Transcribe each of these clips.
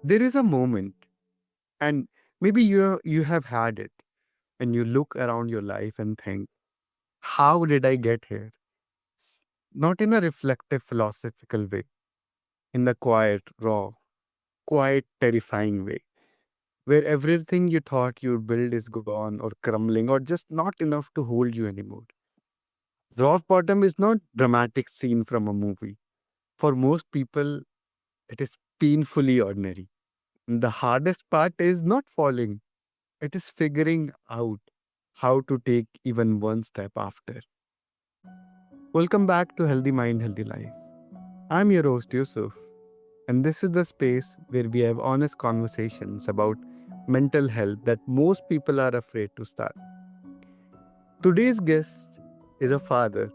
There is a moment, and maybe you have had it, and you look around your life and think, how did I get here? Not in a reflective philosophical way, in the quiet, raw, quiet, terrifying way, where everything you thought you'd build is gone or crumbling or just not enough to hold you anymore. Rock bottom is not dramatic scene from a movie. For most people, it is painfully ordinary. The hardest part is not falling. It is figuring out how to take even one step after. Welcome back to Healthy Mind, Healthy Life. I'm your host, Yusuf, and this is the space where we have honest conversations about mental health that most people are afraid to start. Today's guest is a father,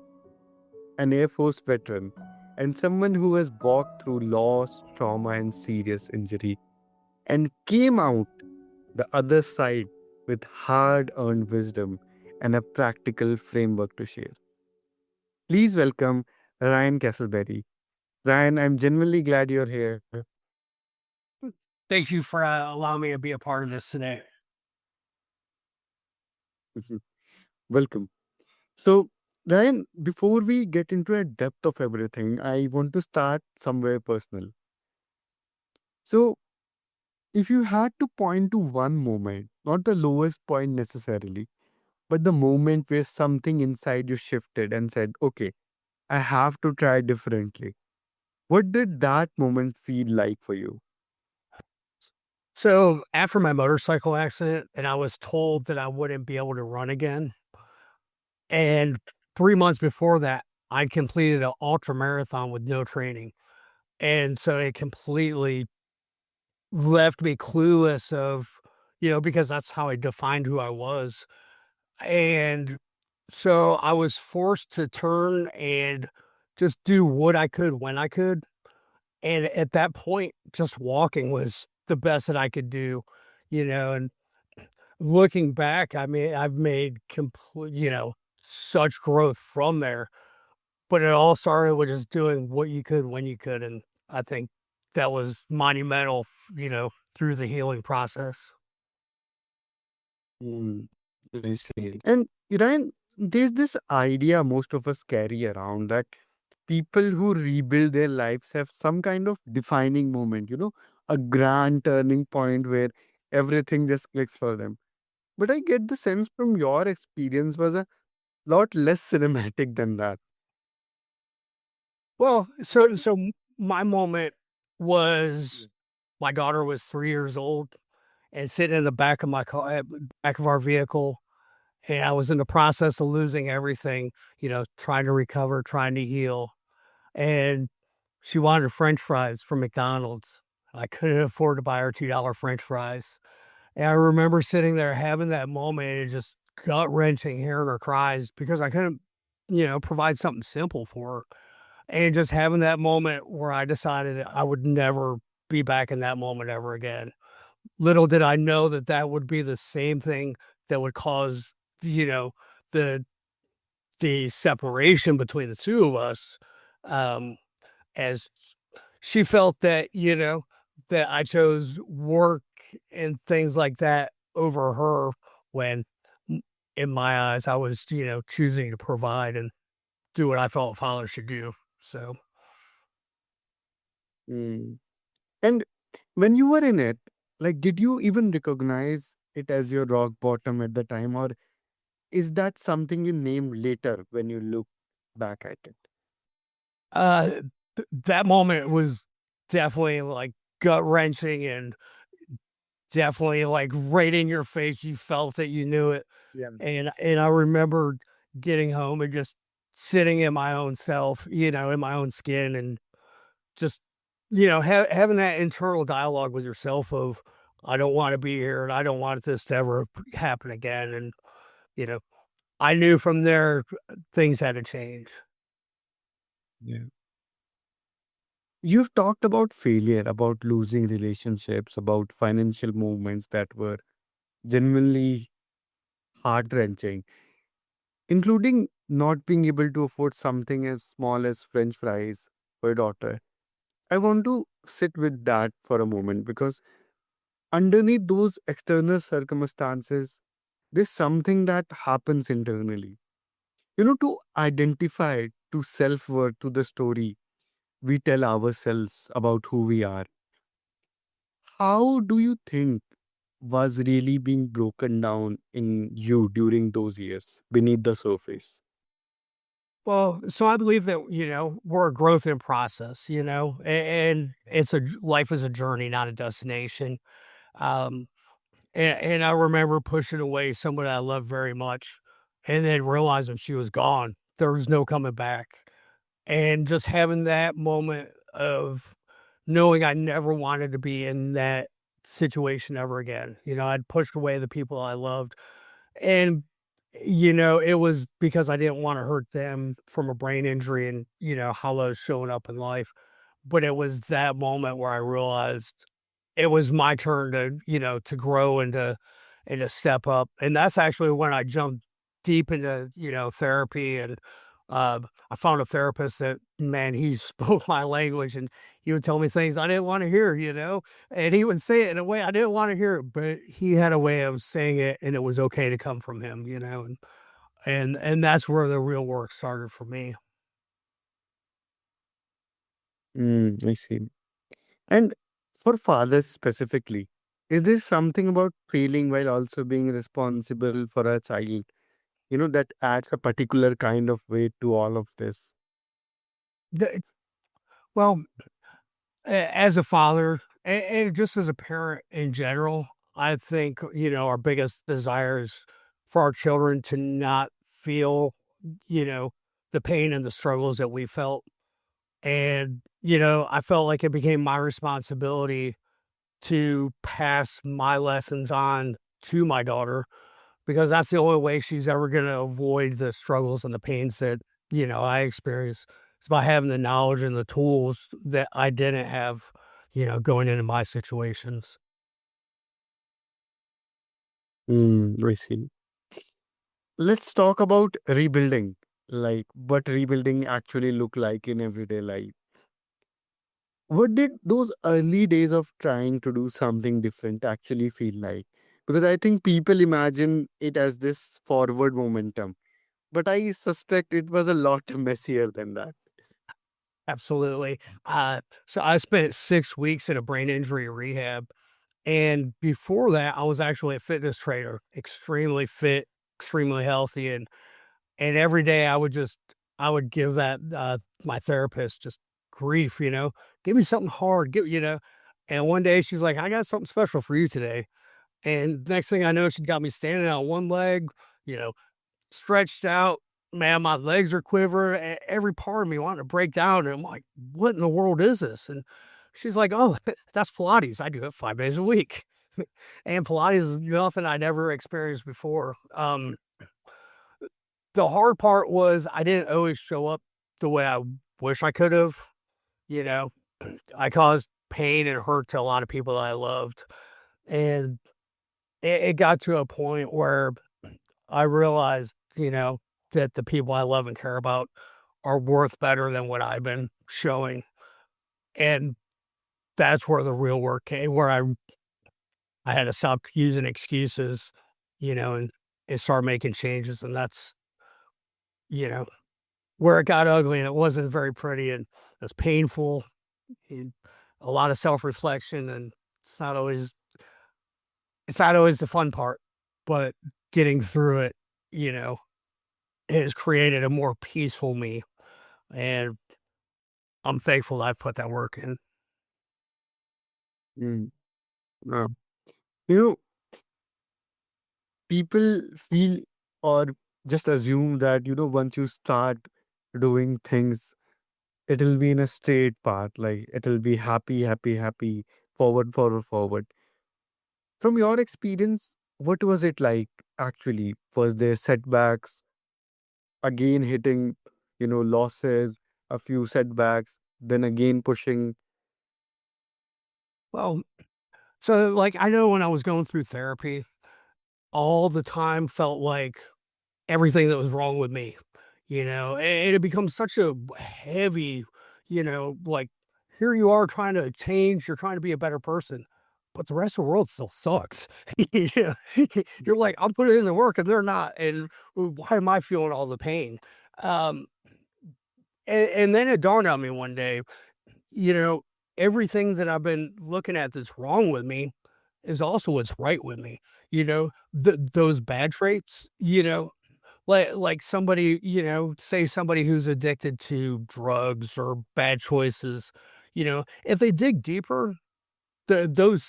an Air Force veteran, and someone who has walked through loss, trauma, and serious injury and came out the other side with hard earned wisdom and a practical framework to share. Please welcome Ryan Castleberry. Ryan, I'm genuinely glad you're here. Thank you for allowing me to be a part of this today. Welcome. So, Ryan, before we get into a depth of everything, I want to start somewhere personal. So, if you had to point to one moment, not the lowest point necessarily, but the moment where something inside you shifted and said, okay, I have to try differently. What did that moment feel like for you? So, after my motorcycle accident, and I was told that I wouldn't be able to run again, and 3 months before that, I completed an ultra marathon with no training, and so it completely left me clueless of, because that's how I defined who I was, and so I was forced to turn and just do what I could when I could. And at that point, just walking was the best that I could do, and looking back, I mean, I've made such growth from there, but it all started with just doing what you could when you could. And I think that was monumental, through the healing process. Mm, I see. And Ryan, there's this idea most of us carry around that people who rebuild their lives have some kind of defining moment, a grand turning point where everything just clicks for them. But I get the sense from your experience was a lot less cinematic than that. Well, so my moment was my daughter was 3 years old and sitting in the back of my car, back of our vehicle. And I was in the process of losing everything, trying to recover, trying to heal, and she wanted french fries from McDonald's. I couldn't afford to buy her $2 french fries, and I remember sitting there having that moment and just gut-wrenching hearing her cries because I couldn't, provide something simple for her, and just having that moment where I decided I would never be back in that moment ever again. Little did I know that that would be the same thing that would cause, the the separation between the 2 of us, um, as she felt that, that I chose work and things like that over her when m in my eyes, I was, choosing to provide and do what I felt a father should do, so Mm. And when you were in it, like, did you even recognize it as your rock bottom at the time, or is that something you named later when you look back at it? uh, that moment was definitely, like, gut-wrenching and definitely, like, right in your face, you felt it, you knew it. Yeah. And I remember getting home and just sitting in my own self, in my own skin and just, having that internal dialogue with yourself of, "I don't wanna be here, and I don't want this to ever happen again," and, you know, I knew from there things had to change. Yeah. You've talked about failure, about losing relationships, about financial movements that were genuinely heart wrenching, including not being able to afford something as small as French fries for your daughter. I want to sit with that for a moment, because underneath those external circumstances, there's something that happens internally. To identify, to self worth, to the story we tell ourselves about who we are. How do you think was really being broken down in you during those years beneath the surface? Well, so I believe that, we're a growth in process, and it's life is a journey, not a destination. Um, and I remember pushing away someone I loved very much and then realizing she was gone. There was no coming back. And just having that moment of knowing I never wanted to be in that situation ever again. I'd pushed away the people I loved, and, it was because I didn't wanna hurt them from a brain injury and, how I was showing up in life. But it was that moment where I realized it was my turn to grow and to step up, and that's actually when I jumped deep into, therapy, and, I found a therapist that, man, he spoke my language, and he would tell me things I didn't wanna hear, and he would say it in a way I didn't wanna hear it, but he had a way of saying it, and it was okay to come from him, and that's where the real work started for me. I see. And for fathers specifically, is there something about failing while also being responsible for a child, that adds a particular kind of weight to all of this? The well, as a father and just as a parent in general, I think, our biggest desire is for our children to not feel, you know, the pain and the struggles that we felt. And, I felt like it became my responsibility to pass my lessons on to my daughter because that's the only way she's ever going to avoid the struggles and the pains that, I experienced. It's by having the knowledge and the tools that I didn't have, going into my situations. I see. Let's talk about rebuilding, like what rebuilding actually look like in everyday life. What did those early days of trying to do something different actually feel like? Because I think people imagine it as this forward momentum, but I suspect it was a lot messier than that. Absolutely. So I spent 6 weeks in a brain injury rehab. And before that, I was actually a fitness trainer, extremely fit, extremely healthy. And every day I would give that, my therapist just grief, give me something hard, and one day she's like, I got something special for you today. And next thing I know, she got me standing on one leg, you know, stretched out. Man, my legs are quivering, every part of me wanting to break down. And I'm like, what in the world is this? And she's like, oh, that's Pilates. I do it 5 days a week. And Pilates is nothing I'd ever experienced before. The hard part was I didn't always show up the way I wish I could have. You know, I caused pain and hurt to a lot of people that I loved. And it got to a point where I realized, that the people I love and care about are worth better than what I've been showing. And that's where the real work came, where I had to stop using excuses, and start making changes. And that's, you know, where it got ugly and it wasn't very pretty and it was painful and a lot of self-reflection, and it's not always it's not always the fun part, but getting through it, you know, has created a more peaceful me, and I'm thankful that I've put that work in. Mm, uh, you know, people feel or just assume that, once you start doing things, it'll be in a straight path, like it'll be happy, happy, happy, forward, forward, forward. From your experience, what was it like actually? Was there setbacks, again hitting, losses, a few setbacks, then again pushing? Well, so, like, I know when I was going through therapy, all the time felt like everything that was wrong with me, and it had become such a heavy, like, here you are trying to change, you're trying to be a better person, but the rest of the world still sucks. Yeah. You're like, I'm putting in the work and they're not. And why am I feeling all the pain? Um, and then it dawned on me one day, you know, everything that I've been looking at that's wrong with me is also what's right with me. Those bad traits, like somebody, say somebody who's addicted to drugs or bad choices, if they dig deeper, those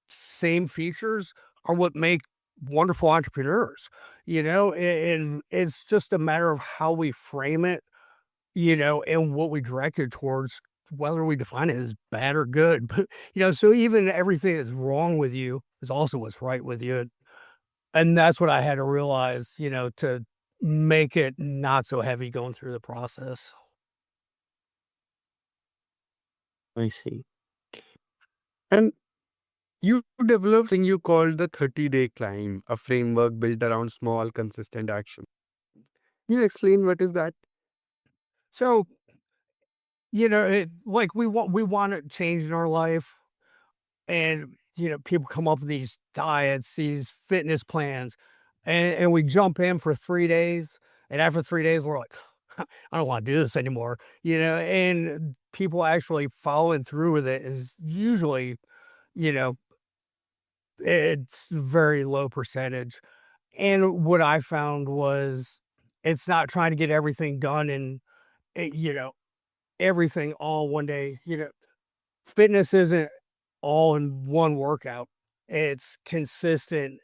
same features are what make wonderful entrepreneurs, and it's just a matter of how we frame it, and what we direct it towards, whether we define it as bad or good. But, so even everything that's wrong with you is also what's right with you. And that's what I had to realize, to make it not so heavy going through the process. I see. And you developed something you called the 30-day climb, a framework built around small, consistent action. Can you explain what is that? So, like we want to change in our life, and people come up with these diets, these fitness plans, and we jump in for 3 days, and after 3 days we're like, I don't want to do this anymore, and people actually following through with it is usually, you know, it's very low percentage. And what I found was it's not trying to get everything done and, eh, you know, everything all one day. Fitness isn't all in one workout. It's consistent,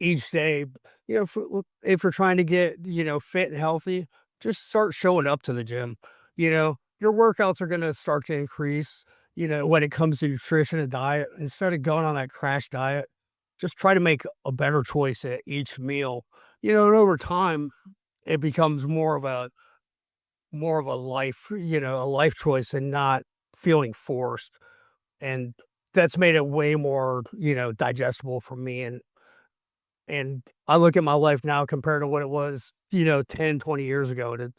each day. If you're trying to get, fit and healthy, just start showing up to the gym. Your workouts are going to start to increase, when it comes to nutrition and diet. Instead of going on that crash diet, just try to make a better choice at each meal. And over time, it becomes more of a life, a life choice and not feeling forced. And that's made it way more, digestible for me. And I look at my life now compared to what it was, 10, 20 years ago, and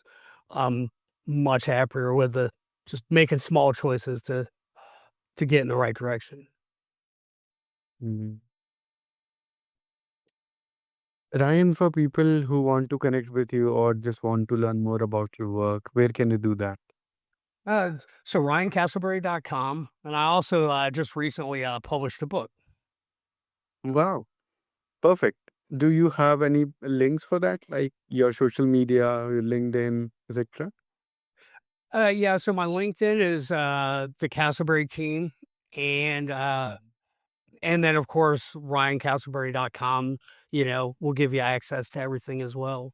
I'm much happier with the just making small choices to get in the right direction. Mhm. Ryan, for people who want to connect with you or just want to learn more about your work, where can you do that? So RyanCastleberry.com, and I also just recently published a book. Wow, perfect. Do you have any links for that, like your social media, your LinkedIn, etc.? Yeah, so my LinkedIn is the Castleberry team, and and then of course RyanCastleberry.com, will give you access to everything as well.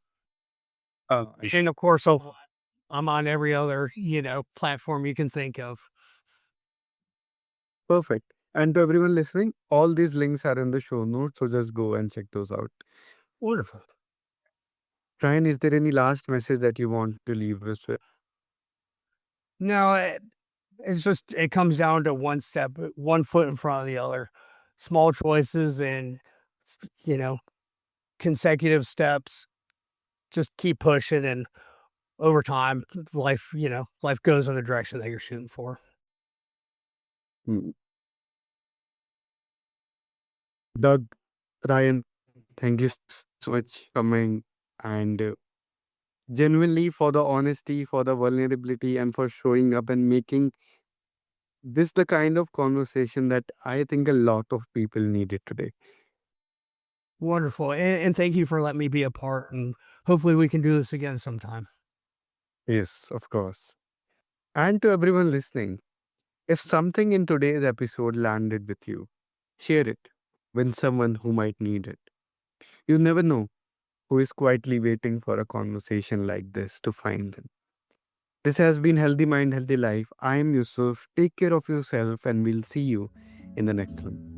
And of course, I'm on every other, platform you can think of. Perfect. And to everyone listening, all these links are in the show notes, so just go and check those out. Wonderful. Ryan, is there any last message that you want to leave us with? No, it's just it comes down to one step, one foot in front of the other. Small choices and you know, consecutive steps. Just keep pushing, and over time, life goes in the direction that you're shooting for. Hmm. Doug, Ryan, thank you so much for coming and genuinely for the honesty, for the vulnerability, and for showing up and making this the kind of conversation that I think a lot of people needed today. Wonderful, and thank you for letting me be a part. And hopefully, we can do this again sometime. Yes, of course. And to everyone listening, if something in today's episode landed with you, share it with someone who might need it. You never know who is quietly waiting for a conversation like this to find them. This has been Healthy Mind, Healthy Life. I am Yusuf. Take care of yourself, and we'll see you in the next one.